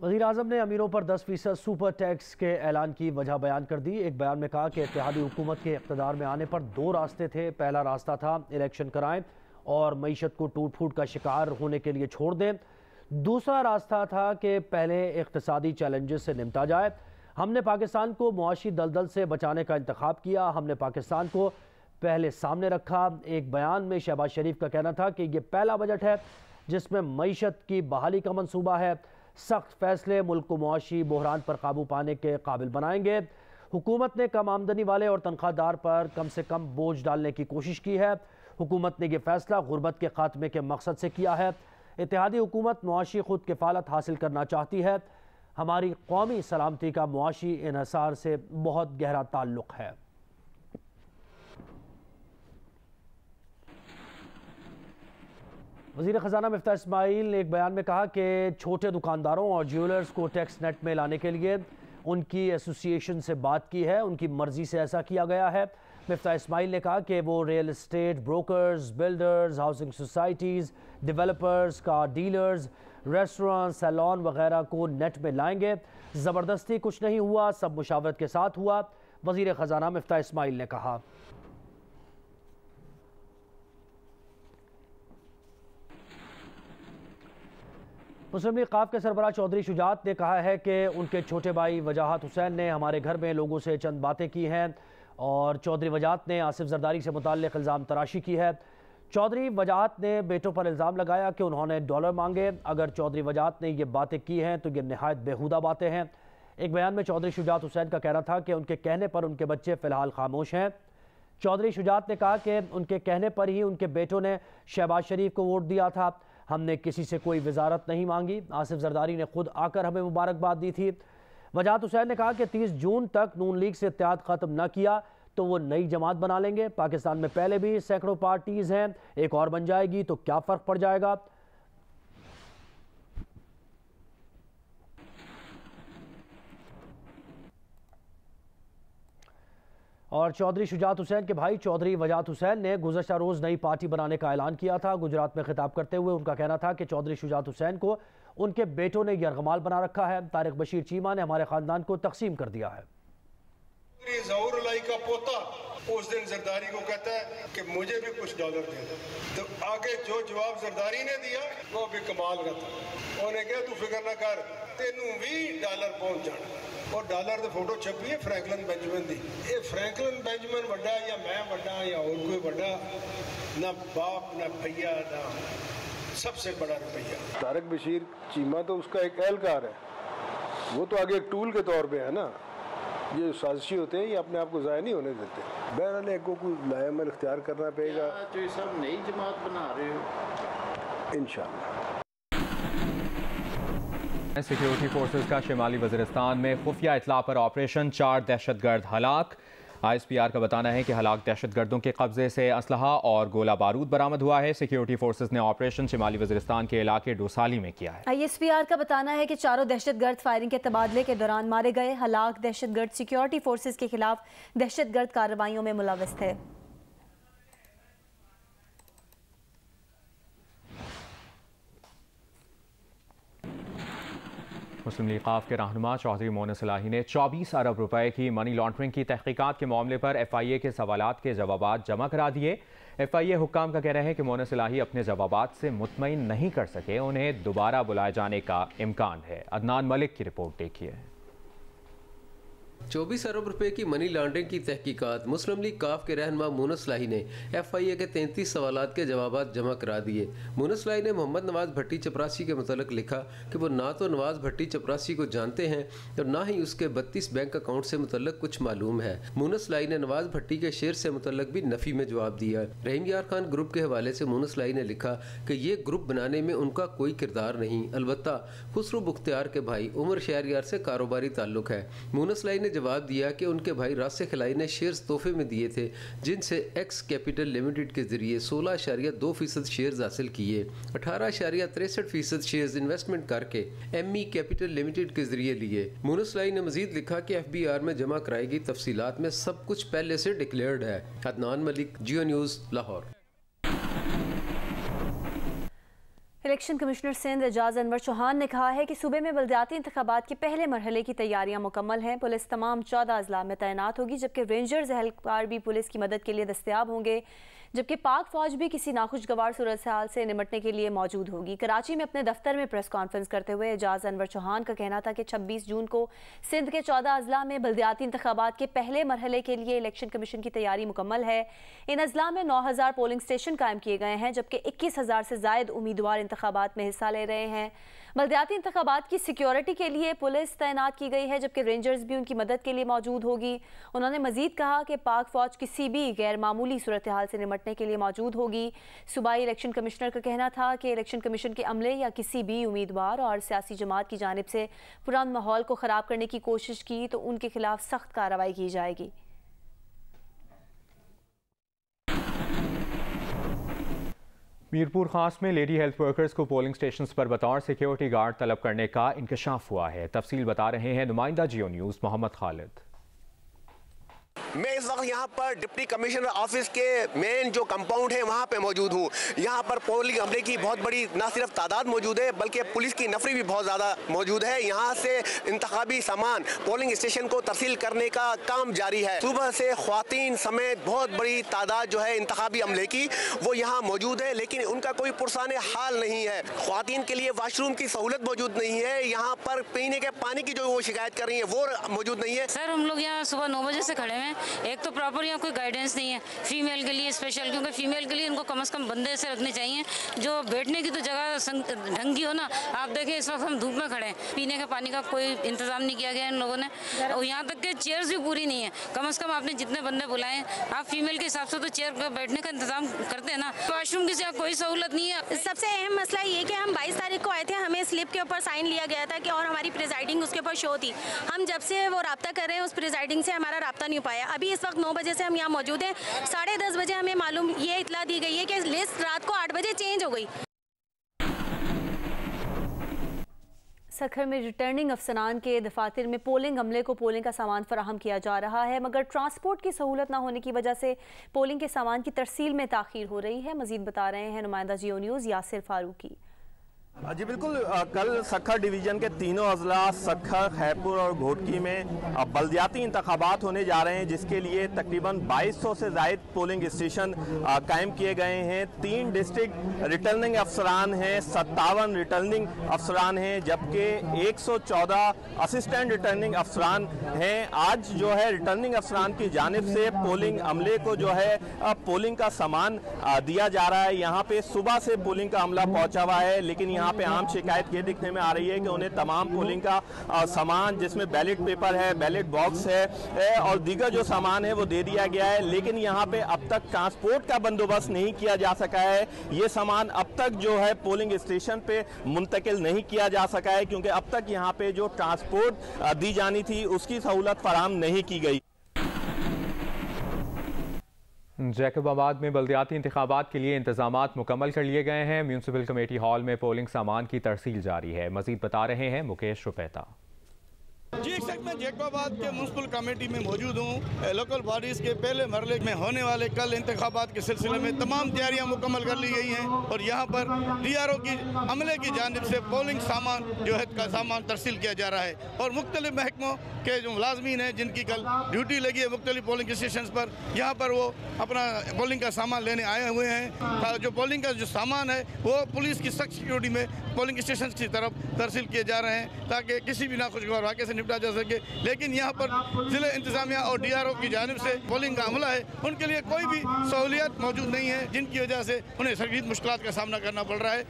वज़ीर-ए-आज़म ने अमीरों पर 10% सुपर टैक्स के ऐलान की वजह बयान कर दी। एक बयान में कहा कि इत्तेहादी हुकूमत के इक़्तिदार में आने पर दो रास्ते थे। पहला रास्ता था इलेक्शन कराएं और मईशत को टूट फूट का शिकार होने के लिए छोड़ दें। दूसरा रास्ता था कि पहले इक़्तिसादी चैलेंजेस से निपटा जाए। हमने पाकिस्तान को मुआशी दलदल से बचाने का इंतखाब किया। हमने पाकिस्तान को पहले सामने रखा। एक बयान में शहबाज शरीफ का कहना था कि यह पहला बजट है जिसमें मईशत की बहाली का मंसूबा है। सख्त फैसले मुल्क को मुआशी बहरान पर काबू पाने के काबिल बनाएंगे। हुकूमत ने कम आमदनी वाले और तनख्वाहदार पर कम से कम बोझ डालने की कोशिश की है। हुकूमत ने यह फैसला गुर्बत के खात्मे के मकसद से किया है। इत्तेहादी हुकूमत मुआशी खुद किफ़ालत हासिल करना चाहती है। हमारी कौमी सलामती का मुआशी इन्हिसार से बहुत गहरा ताल्लुक़ है। वज़ीर ख़जाना मिफ्ताह इस्माइल ने एक बयान में कहा कि छोटे दुकानदारों और ज्वेलर्स को टैक्स नेट में लाने के लिए उनकी एसोसिएशन से बात की है। उनकी मर्ज़ी से ऐसा किया गया है। मिफ्ताह इस्माइल ने कहा कि वो real estate brokers, builders, housing societies, developers, car dealers, restaurant, salon वगैरह को नेट में लाएंगे। ज़बरदस्ती कुछ नहीं हुआ, सब मुशावरत के साथ हुआ। वज़ीर ख़जाना मिफ्ताह इस्माइल ने कहा। मुस्लिम लीग क़ाफ के सरबराह चौधरी शुजात ने कहा है कि उनके छोटे भाई वजाहत हुसैन ने हमारे घर में लोगों से चंद बातें की हैं और चौधरी वजाहत ने आसिफ जरदारी से मुताल्लिक़ इल्ज़ाम तराशी की है। चौधरी वजाहत ने बेटों पर इल्ज़ाम लगाया कि उन्होंने डॉलर मांगे। अगर चौधरी वजाहत ने ये बातें की हैं तो ये नहायत बेहुदा बातें हैं। एक बयान में चौधरी शुजात हुसैन का कहना था कि उनके कहने पर उनके बच्चे फ़िलहाल खामोश हैं। चौधरी शुजात ने कहा कि उनके कहने पर ही उनके बेटों ने शहबाज शरीफ को वोट दिया था। हमने किसी से कोई वजारत नहीं मांगी। आसिफ जरदारी ने खुद आकर हमें मुबारकबाद दी थी। वजाहत हुसैन ने कहा कि 30 जून तक नून लीग से इत्तेहाद ख़त्म न किया तो वो नई जमात बना लेंगे। पाकिस्तान में पहले भी सैकड़ों पार्टीज़ हैं, एक और बन जाएगी तो क्या फ़र्क पड़ जाएगा। और चौधरी शुजात हुसैन के भाई चौधरी वजाहत हुसैन ने गुज़श्ता रोज़ नई पार्टी बनाने का ऐलान किया था। गुजरात में खिताब करते हुए उनका कहना था कि चौधरी शुजात हुसैन को उनके बेटों ने यरगमाल बना रखा है। तारिक बशीर चीमा ने हमारे ख़ानदान को तकसीम कर दिया है। ज़हूर अलाई का पोता उस दिन जरदारी को कहता है कि मुझे भी कुछ डॉलर दे दो, तो आगे जो जवाब जरदारी ने दिया वो भी कमाल का था। उन्हें कहा तू फिक्र ना कर, तेनू भी डॉलर पहुंच जाना। और डॉलर की फोटो छपी है फ्रैंकलिन बेंजामिन की। ये फ्रैंकलिन बेंजामिन वड्डा या मैं वड्डा या और कोई वड्डा, ना बाप ना भैया ना सबसे बड़ा रुपया। तारिक बशीर चीमा तो उसका एक एहलकार है, वो तो आगे एक टूल के तौर पे है ना। ये साजिशी होते हैं, ये अपने आप को ज़ाया नहीं होने देते। बहरहाल एक को कोई लायामल इख्तियार करना पड़ेगा। तो ये सब नई जमात बना रहे हो इंशाअल्लाह। सिक्योरिटी फोर्सेस का शिमाली वज़ीरिस्तान में खुफिया इतला पर ऑपरेशन, 4 दहशतगर्द हलाक। ISPR का बताना है कि हलाक दहशतगर्दों के कब्जे से असलहा और गोला बारूद बरामद हुआ है। सिक्योरिटी फोर्सेस ने ऑपरेशन शिमाली वज़ीरिस्तान के इलाके डोसाली में किया है। ISPR का बताना है कि चारों दहशतगर्द फायरिंग के तबादले के दौरान मारे गए। हलाक दहशतगर्द सिक्योरिटी फोर्सेस के खिलाफ दहशतगर्द कार्रवाइयों में मुलव्वस थे। मुस्लिम लीग क़ाफ के रहनुमा चौधरी मोहन सलाही ने 24 अरब रुपए की मनी लॉन्ड्रिंग की तहकीकात के मामले पर FIA के सवालात के जवाबात जमा करा दिए। FIA हुक्काम का कहना है कि मोहन सलाही अपने जवाबात से मुतमईन नहीं कर सके, उन्हें दोबारा बुलाए जाने का इम्कान है। अदनान मलिक की रिपोर्ट देखिए। 24 अरब रुपए की मनी लॉन्ड्रिंग की तहकीकात मुस्लिम लीग काफ के रहनुमा मोहन सलाही ने FIA के 33 सवालात के जवाबात जमा करा दिए। मोहन सलाही ने मोहम्मद नवाज भट्टी चपरासी के मुतल्लिक लिखा कि वो ना तो नवाज भट्टी चपरासी को जानते हैं और ना ही उसके 32 बैंक अकाउंट से मुतल्लिक कुछ मालूम है। मोहन सलाही ने नवाज भट्टी के शेयर से मुतल्लिक भी नफ़ी में जवाब दिया। रहीम यार खान ग्रुप के हवाले से मोहन सलाही ने लिखा कि ये ग्रुप बनाने में उनका कोई किरदार नहीं, अलबत्ता खुसरो बुख्तियार के भाई उमर शहरयार से कारोबारी ताल्लुक है। मोहन सलाही ने जवाब दिया कि उनके भाई रासे खिलाई ने शेयर्स तोहफे में दिए थे, जिनसे एक्स कैपिटल लिमिटेड के जरिए 16.2% शेयर्स हासिल किए। 18.63% शेयर्स इन्वेस्टमेंट करके ME कैपिटल लिमिटेड के जरिए लिए। मोहन सलाही ने मजीद लिखा कि FBR में जमा कराई गई तफसीलात में सब कुछ पहले से डिक्लेयर्ड है। Adnan Malik, Geo News, Lahore. Election commissioner Sindh Ejaz Anwar Chauhan ने कहा है कि सूबे में बल्दियाती इंतखाबात के पहले मरहले की तैयारियां मुकम्मल हैं। पुलिस तमाम 14 अजला में तैनात होगी, जबकि रेंजर्स एहलकार भी पुलिस की मदद के लिए दस्तयाब होंगे, जबकि पाक फौज भी किसी नाखुशगवार सूरत हाल से निपटने के लिए मौजूद होगी। कराची में अपने दफ्तर में प्रेस कॉन्फ्रेंस करते हुए एजाज अनवर चौहान का कहना था कि 26 जून को सिंध के 14 अजला में बल्दियाती इंतखाबात के पहले मरहले के लिए इलेक्शन कमीशन की तैयारी मुकम्मल है। इन अजला में 9000 पोलिंग स्टेशन कायम किए गए हैं, जबकि 21000 से जायद उम्मीदवार इंतखाबात में हिस्सा ले रहे हैं। बल्दियाती इंतखाबात की सिक्योरिटी के लिए पुलिस तैनात की गई है, जबकि रेंजर्स भी उनकी मदद के लिए मौजूद होगी। उन्होंने मजीद कहा कि पाक फौज किसी भी गैर मामूली सूरत हाल से निपटने के लिए मौजूद होगी। सूबाई इलेक्शन कमिश्नर का कहना था कि इलेक्शन कमीशन के अमले या किसी भी उम्मीदवार और सियासी जमात की जानिब से पुरान माहौल को ख़राब करने की कोशिश की तो उनके खिलाफ सख्त कार्रवाई की जाएगी। मीरपुर खास में लेडी हेल्थ वर्कर्स को पोलिंग स्टेशंस पर बतौर सिक्योरिटी गार्ड तलब करने का इंकशाफ हुआ है। तफसील बता रहे हैं नुमाइंदा जियो न्यूज़ मोहम्मद खालिद। मैं इस वक्त यहाँ पर डिप्टी कमिश्नर ऑफिस के मेन जो कंपाउंड है वहाँ पे मौजूद हूँ। यहाँ पर पोलिंग अमले की बहुत बड़ी न सिर्फ तादाद मौजूद है बल्कि पुलिस की नफरी भी बहुत ज़्यादा मौजूद है। यहाँ से इंतखाबी सामान पोलिंग स्टेशन को तर्सील करने का काम जारी है। सुबह से ख्वातीन समेत बहुत बड़ी तादाद जो है इंतखाबी अमले की वो यहाँ मौजूद है, लेकिन उनका कोई पुरसाने हाल नहीं है। ख्वातीन के लिए वाशरूम की सहूलत मौजूद नहीं है। यहाँ पर पीने के पानी की जो वो शिकायत कर रही है वो मौजूद नहीं है। सर हम लोग यहाँ सुबह 9 बजे से खड़े हैं। एक तो प्रॉपर यहाँ कोई गाइडेंस नहीं है फीमेल के लिए स्पेशल, क्योंकि फीमेल के लिए इनको कम से कम बंदे ऐसे रखने चाहिए जो बैठने की तो जगह ढंग की हो ना। आप देखें इस वक्त हम धूप में खड़े हैं, पीने के पानी का कोई इंतजाम नहीं किया गया इन लोगों ने, और यहाँ तक कि चेयर्स भी पूरी नहीं है। कम से कम आपने जितने बंदे बुलाए आप फीमेल के हिसाब से तो चेयर पर बैठने का इंतजाम करते हैं ना। वॉशरूम की कोई सहूलत नहीं है। सबसे अहम मसला ये कि हम 22 तारीख को आए थे, हमें स्लिप के ऊपर साइन लिया गया था कि और हमारी प्रिजाइडिंग उसके ऊपर शो थी। हम जब से वो रब्ता कर रहे हैं उस प्रिजाइडिंग से हमारा रब्ता नहीं हो पाया। अभी इस वक्त 9 बजे से हम यहाँ मौजूद हैं। 10:30 बजे हमें मालूम ये इतला दी गई है कि लिस्ट रात को 8 बजे चेंज हो गई। सखर में रिटर्निंग अफसरान के दफातर में पोलिंग अमले को पोलिंग का सामान फराहम किया जा रहा है, मगर ट्रांसपोर्ट की सहूलत न होने की वजह से पोलिंग के सामान की तरसील में ताखीर हो रही है। मजीद बता रहे हैं नुमाइंदा जियो न्यूज़ यासिर फारूकी। जी बिल्कुल, कल सखर डिवीज़न के तीनों अजला सखर, खैरपुर और घोटकी में बल्दियाती इंतखाबात होने जा रहे हैं, जिसके लिए तकरीबन 2200 से ज़ायद पोलिंग स्टेशन कायम किए गए हैं। 3 डिस्ट्रिक्ट रिटर्निंग अफसरान हैं, 57 रिटर्निंग अफसरान हैं, जबकि 114 असिस्टेंट रिटर्निंग अफसरान हैं। आज जो है रिटर्निंग अफसरान की जानिब से पोलिंग अमले को जो है पोलिंग का सामान दिया जा रहा है। यहाँ पे सुबह से पोलिंग का अमला पहुँचा हुआ है, लेकिन यहाँ पे आम शिकायत ये दिखने में आ रही है कि उन्हें तमाम पोलिंग का सामान जिसमें बैलेट पेपर है, बैलेट बॉक्स है और दीगर जो सामान है वो दे दिया गया है, लेकिन यहाँ पे अब तक ट्रांसपोर्ट का बंदोबस्त नहीं किया जा सका है। ये सामान अब तक जो है पोलिंग स्टेशन पे मुंतकिल नहीं किया जा सका है, क्योंकि अब तक यहाँ पे जो ट्रांसपोर्ट दी जानी थी उसकी सहूलत फराहम नहीं की गई। जैकबाबाद में बल्दियाती इंतखाबात के लिए इंतजामात मुकम्मल कर लिए गए हैं। म्यूनसिपल कमेटी हॉल में पोलिंग सामान की तरसील जारी है। मजीद बता रहे हैं मुकेश रुपैता। जी एक सेकंड में जैकबाबाद के म्यूनसिपल कमेटी में मौजूद हूँ। लोकल बॉडीज़ के पहले मरले में होने वाले कल इंतखाबात के सिलसिले में तमाम तैयारियाँ मुकम्मल कर ली गई हैं और यहाँ पर DRO की अमले की जानिब से पोलिंग सामान जो है का सामान तरसील किया जा रहा है और मुख्तलिफ महकमों के जो मुलाजमीन हैं जिनकी कल ड्यूटी लगी है मुख्तलिफ पोलिंग स्टेशन पर, यहाँ पर वो अपना पोलिंग का सामान लेने आए हुए हैं। जो पोलिंग का जो सामान है वो पुलिस की सख्त सिक्योरिटी में पोलिंग स्टेशन की तरफ तरसील किए जा रहे हैं ताकि किसी भी नाखुशगवार वाक़े से निपटा जा सके। लेकिन यहाँ पर जिले इंतजामिया और DRO की जानिब से पोलिंग का अमला है, उनके लिए कोई भी सहूलियत मौजूद नहीं है, जिनकी वजह से उन्हें शदीद मुश्किलात का सामना करना पड़ रहा है।